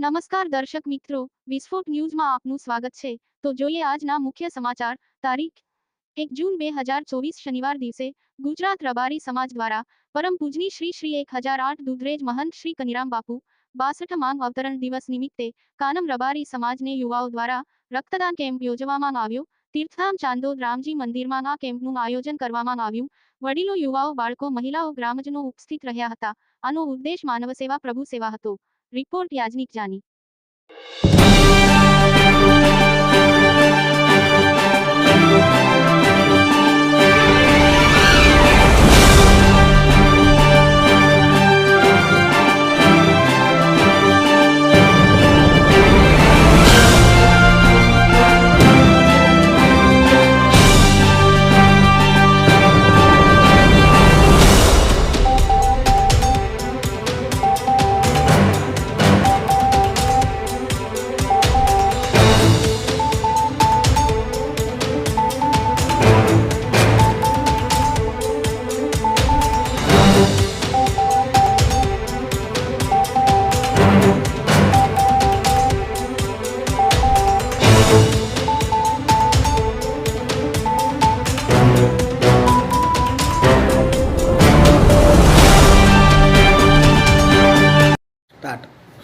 નમસ્કાર દર્શક મિત્રો, વિસ્ફોટ ન્યૂઝમાં આપનું સ્વાગત છે। તો જોઈએ આજના મુખ્ય સમાચાર। તારીખ 1 જૂન 2024 શનિવાર દિવસે ગુજરાત રબારી સમાજ દ્વારા પરમ પૂજની શ્રી 1008 દુધરેજ મહંત શ્રી કનીરામ બાપુ 62 અવતરણ દિવસ નિમિત્તે કાનમ રબારી સમાજને યુવાઓ દ્વારા રક્તદાન કેમ્પ યોજવામાં આવ્યો। તીર્થધામ ચાંદોદ રામજી મંદિરમાં આ કેમ્પનું આયોજન કરવામાં આવ્યું। વડીલો, યુવાઓ, બાળકો, મહિલાઓ, ગ્રામજનો ઉપસ્થિત રહ્યા હતા। આનો ઉદ્દેશ માનવસેવા પ્રભુ સેવા હતો। रिपोर्ट याजनिक जानी।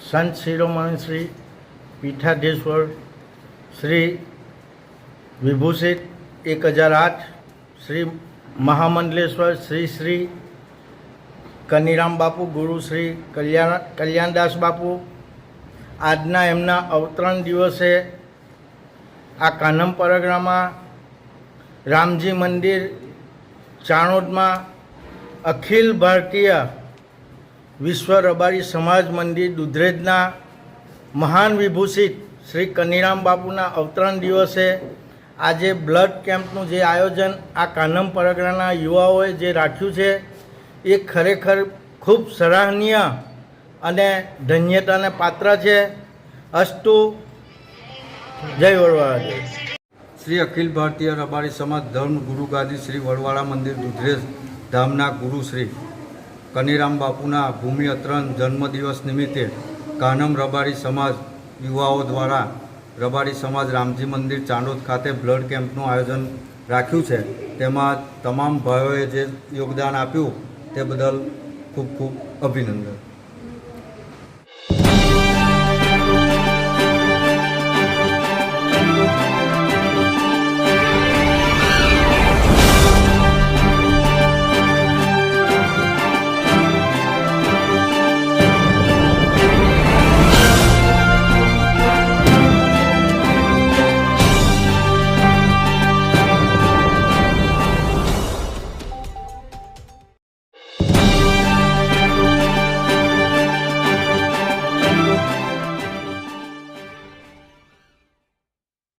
संत शिरोमणि श्री पीठाधीश्वर श्री विभूषित 1008 श्री महामंडलेश्वर श्री कनीराम बापू गुरु श्री कल्याणदास बापू आजना एमना अवतरण दिवसे आ कानम परगणामां रामजी मंदिर चाणोद में अखिल भारतीय विश्व रबारी समाज मंदिर दुधरेजना महान विभूषित श्री कनीराम बापूना अवतरण दिवसे आज ब्लड केम्पनु जे आयोजन आ कानम परगणाना युवाओए जे राख्यु छे ए खरेखर खूब सराहनीय अने धन्यताने पात्र छे। अस्तु। जय वडवाळा। श्री अखिल भारतीय रबारी समाज धर्म गुरु गादी श्री वडवाळा मंदिर दुधरेज धामना गुरु श्री कनीराम बापूना भूमि अवतरण जन्मदिवस निमित्ते कानम रबारी समाज युवाओं द्वारा रबारी समाज रामजी मंदिर चांदोद खाते ब्लड केम्पनु आयोजन राख्यु छे। तेमां तमाम भाईओए जे योगदान आप्युं ते बदल खूब खूब अभिनंदन।